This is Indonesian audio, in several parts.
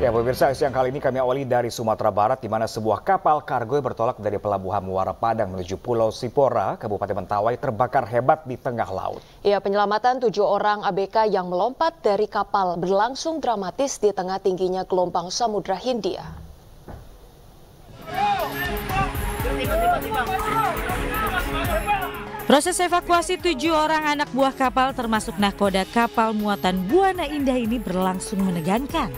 Ya pemirsa, siang kali ini kami awali dari Sumatera Barat di mana sebuah kapal kargo yang bertolak dari Pelabuhan Muara Padang menuju Pulau Sipora, Kabupaten Mentawai terbakar hebat di tengah laut. Ya, penyelamatan 7 orang ABK yang melompat dari kapal berlangsung dramatis di tengah tingginya gelombang Samudra Hindia. Proses evakuasi 7 orang anak buah kapal termasuk nahkoda kapal muatan Buana Indah ini berlangsung menegangkan.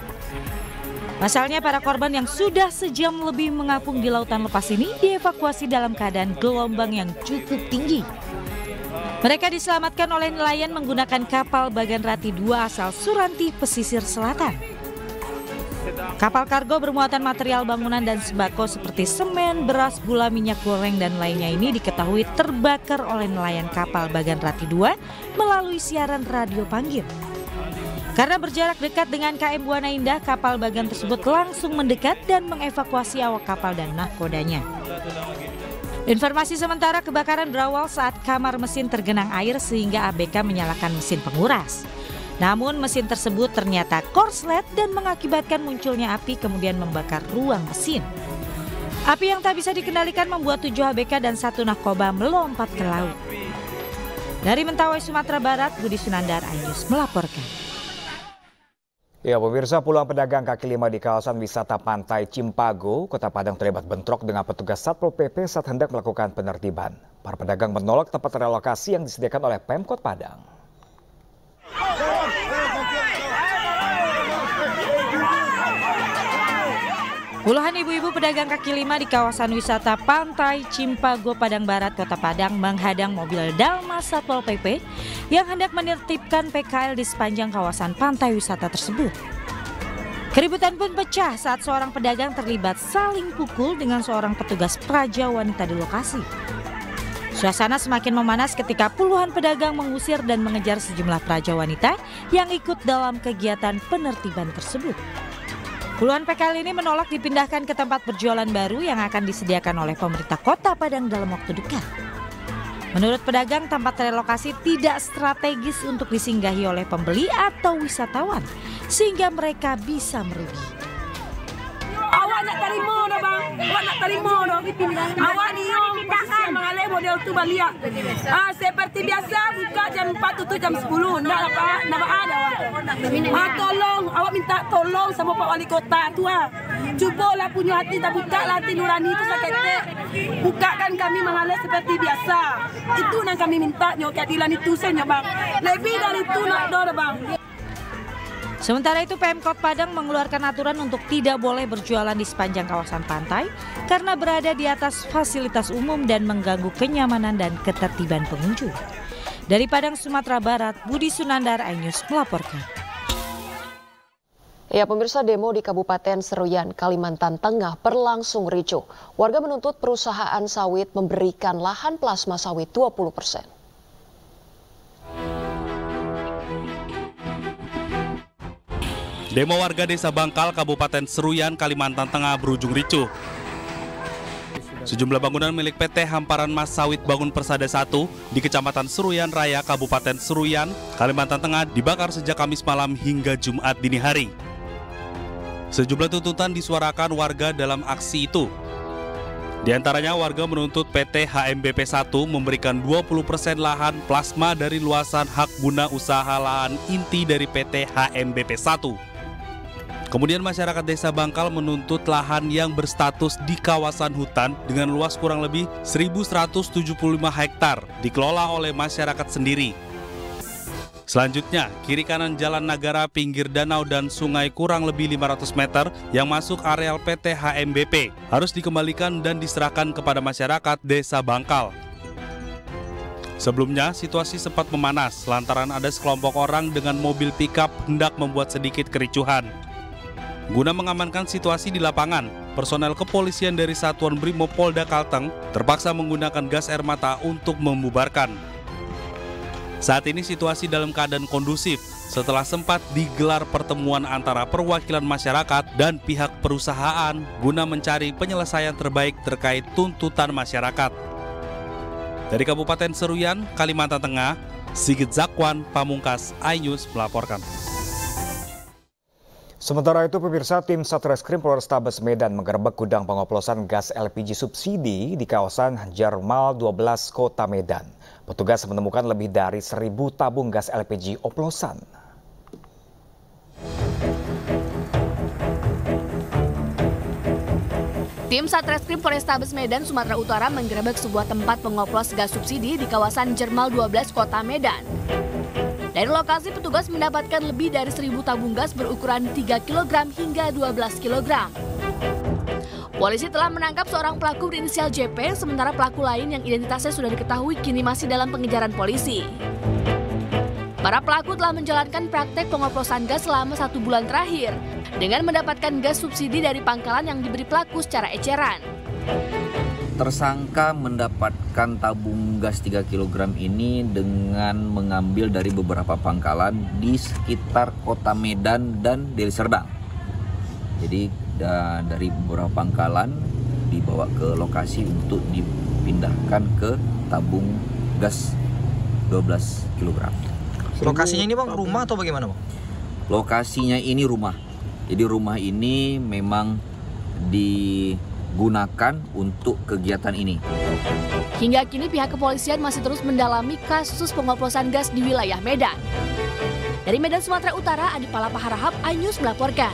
Pasalnya para korban yang sudah sejam lebih mengapung di lautan lepas ini dievakuasi dalam keadaan gelombang yang cukup tinggi. Mereka diselamatkan oleh nelayan menggunakan kapal Bagan Rati 2 asal Suranti, Pesisir Selatan. Kapal kargo bermuatan material bangunan dan sembako seperti semen, beras, gula, minyak goreng, dan lainnya ini diketahui terbakar oleh nelayan kapal Bagan Rati 2 melalui siaran radio panggil. Karena berjarak dekat dengan KM Buana Indah, kapal Bagan tersebut langsung mendekat dan mengevakuasi awak kapal dan nahkodanya. Informasi sementara kebakaran berawal saat kamar mesin tergenang air sehingga ABK menyalakan mesin penguras. Namun mesin tersebut ternyata korslet dan mengakibatkan munculnya api kemudian membakar ruang mesin. Api yang tak bisa dikendalikan membuat 7 ABK dan 1 nahkoba melompat ke laut. Dari Mentawai, Sumatera Barat, Budi Sunandar, iNews melaporkan. Ya pemirsa, puluhan pedagang kaki lima di kawasan wisata Pantai Cimpago, Kota Padang terlibat bentrok dengan petugas Satpol PP saat hendak melakukan penertiban. Para pedagang menolak tempat relokasi yang disediakan oleh Pemkot Padang. Puluhan ibu-ibu pedagang kaki lima di kawasan wisata Pantai Cimpago, Padang Barat, Kota Padang menghadang mobil Dalmas Satpol PP yang hendak menertibkan PKL di sepanjang kawasan pantai wisata tersebut. Keributan pun pecah saat seorang pedagang terlibat saling pukul dengan seorang petugas praja wanita di lokasi. Suasana semakin memanas ketika puluhan pedagang mengusir dan mengejar sejumlah praja wanita yang ikut dalam kegiatan penertiban tersebut. Puluhan PKL ini menolak dipindahkan ke tempat berjualan baru yang akan disediakan oleh pemerintah Kota Padang dalam waktu dekat. Menurut pedagang, tempat relokasi tidak strategis untuk disinggahi oleh pembeli atau wisatawan, sehingga mereka bisa merugi. Awak nak terima dah bang, awak nak terima dah. Awak ni yang mengalih model tu balik. Seperti biasa buka jam 4 tutup jam 10. Nak ada awak. Tolong, awak minta tolong sama Pak Wali Kota tu Cubalah punya hati, tak buka hati nurani tu sakit. Bukakan kami mengalir seperti biasa. Itu yang kami minta keadilan itu saja bang. Lebih dari itu nak dah bang. Sementara itu Pemkot Padang mengeluarkan aturan untuk tidak boleh berjualan di sepanjang kawasan pantai karena berada di atas fasilitas umum dan mengganggu kenyamanan dan ketertiban pengunjung. Dari Padang, Sumatera Barat, Budi Sunandar, iNews melaporkan. Ya pemirsa, demo di Kabupaten Seruyan, Kalimantan Tengah berlangsung ricuh. Warga menuntut perusahaan sawit memberikan lahan plasma sawit 20%. Demo warga Desa Bangkal, Kabupaten Seruyan, Kalimantan Tengah berujung ricuh. Sejumlah bangunan milik PT Hamparan Mas Sawit Bangun Persada 1 di Kecamatan Seruyan Raya, Kabupaten Seruyan, Kalimantan Tengah dibakar sejak Kamis malam hingga Jumat dini hari. Sejumlah tuntutan disuarakan warga dalam aksi itu. Di antaranya warga menuntut PT HMBP 1 memberikan 20% lahan plasma dari luasan hak guna usaha lahan inti dari PT HMBP 1. Kemudian masyarakat Desa Bangkal menuntut lahan yang berstatus di kawasan hutan dengan luas kurang lebih 1.175 hektar dikelola oleh masyarakat sendiri. Selanjutnya, kiri kanan jalan Nagara, pinggir danau dan sungai kurang lebih 500 meter yang masuk areal PT HMBP harus dikembalikan dan diserahkan kepada masyarakat Desa Bangkal. Sebelumnya, situasi sempat memanas lantaran ada sekelompok orang dengan mobil pickup hendak membuat sedikit kericuhan. Guna mengamankan situasi di lapangan, personel kepolisian dari Satuan Brimob Polda Kalteng terpaksa menggunakan gas air mata untuk membubarkan. Saat ini situasi dalam keadaan kondusif setelah sempat digelar pertemuan antara perwakilan masyarakat dan pihak perusahaan guna mencari penyelesaian terbaik terkait tuntutan masyarakat. Dari Kabupaten Seruyan, Kalimantan Tengah, Sigit Zakwan, Pamungkas, iNews melaporkan. Sementara itu, pemirsa, tim Satreskrim Polrestabes Medan menggerebek gudang pengoplosan gas LPG subsidi di kawasan Jarmal 12 Kota Medan. Petugas menemukan lebih dari 1.000 tabung gas LPG oplosan. Tim Satreskrim Polrestabes Medan, Sumatera Utara menggerebek sebuah tempat pengoplos gas subsidi di kawasan Jarmal 12 Kota Medan. Dari lokasi, petugas mendapatkan lebih dari 1.000 tabung gas berukuran 3 kg hingga 12 kg. Polisi telah menangkap seorang pelaku berinisial JP, sementara pelaku lain yang identitasnya sudah diketahui kini masih dalam pengejaran polisi. Para pelaku telah menjalankan praktek pengoplosan gas selama 1 bulan terakhir dengan mendapatkan gas subsidi dari pangkalan yang diberi pelaku secara eceran. Tersangka mendapatkan tabung gas 3 kg ini dengan mengambil dari beberapa pangkalan di sekitar kota Medan dan Deli Serdang. Jadi dari beberapa pangkalan dibawa ke lokasi untuk dipindahkan ke tabung gas 12 kg. Lokasinya ini Bang, rumah atau bagaimana Bang? Lokasinya ini rumah. Jadi rumah ini memang digunakan untuk kegiatan ini. Hingga kini pihak kepolisian masih terus mendalami kasus pengoplosan gas di wilayah Medan. Dari Medan, Sumatera Utara, Adi Palapa Harahap, iNews melaporkan.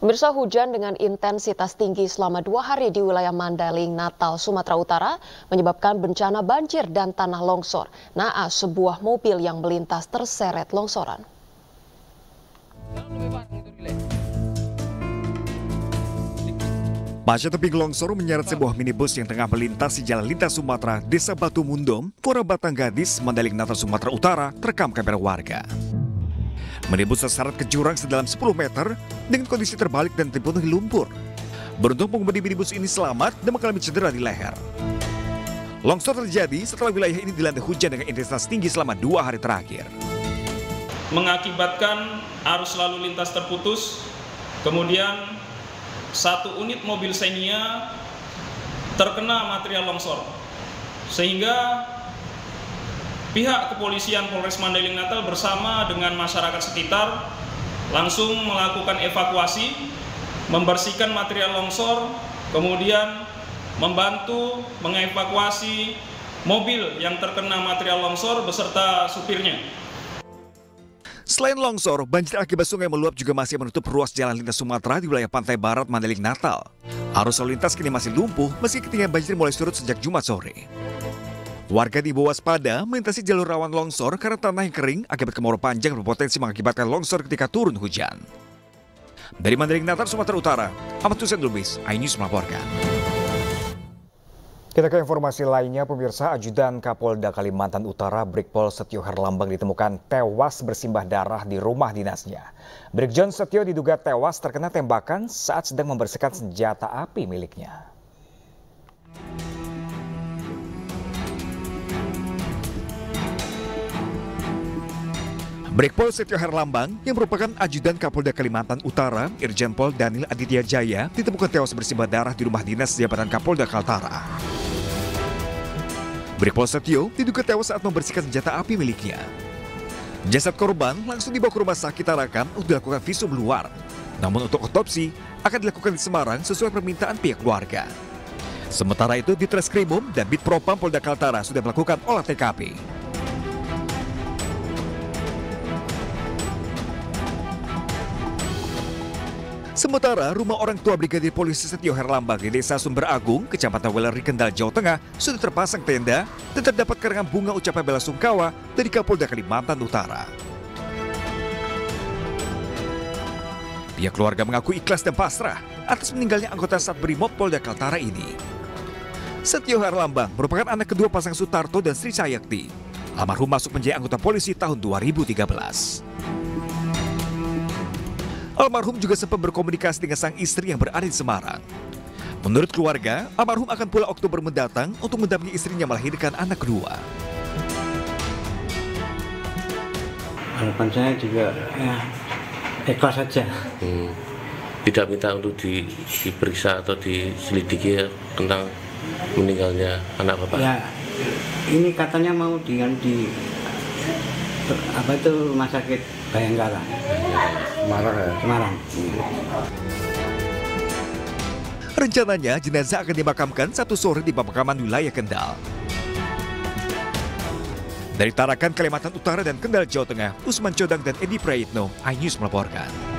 Pemirsa, hujan dengan intensitas tinggi selama 2 hari di wilayah Mandailing, Natal, Sumatera Utara menyebabkan bencana banjir dan tanah longsor. Naas, sebuah mobil yang melintas terseret longsoran. Pasca tebing longsor menyeret sebuah minibus yang tengah melintas di Jalan Lintas Sumatera, Desa Batu Mundom, Muara Batang Gadis, Mandailing, Natal, Sumatera Utara, terekam kamera warga. Minibus terseret ke jurang sedalam 10 meter dengan kondisi terbalik dan dipenuhi lumpur. Beruntung pengemudi minibus ini selamat dan mengalami cedera di leher. Longsor terjadi setelah wilayah ini dilanda hujan dengan intensitas tinggi selama 2 hari terakhir. Mengakibatkan arus lalu lintas terputus, kemudian 1 unit mobil Xenia terkena material longsor, sehingga pihak kepolisian Polres Mandailing Natal bersama dengan masyarakat sekitar langsung melakukan evakuasi, membersihkan material longsor, kemudian membantu mengevakuasi mobil yang terkena material longsor beserta supirnya. Selain longsor, banjir akibat sungai meluap juga masih menutup ruas jalan lintas Sumatera di wilayah pantai barat Mandailing Natal. Arus lalu lintas kini masih lumpuh meski ketinggian banjir mulai surut sejak Jumat sore. Warga diimbau waspada melintasi jalur rawan longsor karena tanah yang kering akibat kemarau panjang berpotensi mengakibatkan longsor ketika turun hujan. Dari Mandailing Natal, Sumatera Utara, Ahmad Hussein Lubis, iNews melaporkan. Kita ke informasi lainnya, pemirsa. Ajudan Kapolda Kalimantan Utara Brigpol Setio Herlambang ditemukan tewas bersimbah darah di rumah dinasnya. Brigjen Setio diduga tewas terkena tembakan saat sedang membersihkan senjata api miliknya. Brigpol Setio Herlambang yang merupakan ajudan Kapolda Kalimantan Utara, Irjen Pol Daniel Aditya Jaya, ditemukan tewas bersimbah darah di rumah dinas jabatan Kapolda Kaltara. Brigpol Setio diduga tewas saat membersihkan senjata api miliknya. Jasad korban langsung dibawa ke rumah sakit Tarakan untuk dilakukan visum luar. Namun untuk otopsi akan dilakukan di Semarang sesuai permintaan pihak keluarga. Sementara itu di Treskrimum dan Bitpropam Polda Kaltara sudah melakukan olah TKP. Sementara rumah orang tua Brigadir Polisi Setio Herlambang di Desa Sumber Agung, Kecamatan Weleri, Kendal, Jawa Tengah sudah terpasang tenda dan terdapat karangan bunga ucapan bela sungkawa dari Kapolda Kalimantan Utara. Pihak keluarga mengaku ikhlas dan pasrah atas meninggalnya anggota Satbrimob Polda Kaltara ini. Setio Herlambang merupakan anak kedua pasangan Sutarto dan Sri Sayakti. Almarhum masuk menjadi anggota polisi tahun 2013. Almarhum juga sempat berkomunikasi dengan sang istri yang berada di Semarang. Menurut keluarga, almarhum akan pulang Oktober mendatang untuk mendampingi istrinya melahirkan anak kedua. Harapan saya juga ikhlas saja. Tidak minta untuk diperiksa atau diselidiki tentang meninggalnya anak bapak. Ya, ini katanya mau diganti apa itu rumah sakit Bayangkara. Semarang. Rencananya jenazah akan dimakamkan Sabtu sore di pemakaman wilayah Kendal. Dari Tarakan, Kalimantan Utara dan Kendal, Jawa Tengah, Usman Codang dan Edi Prayitno, iNews melaporkan.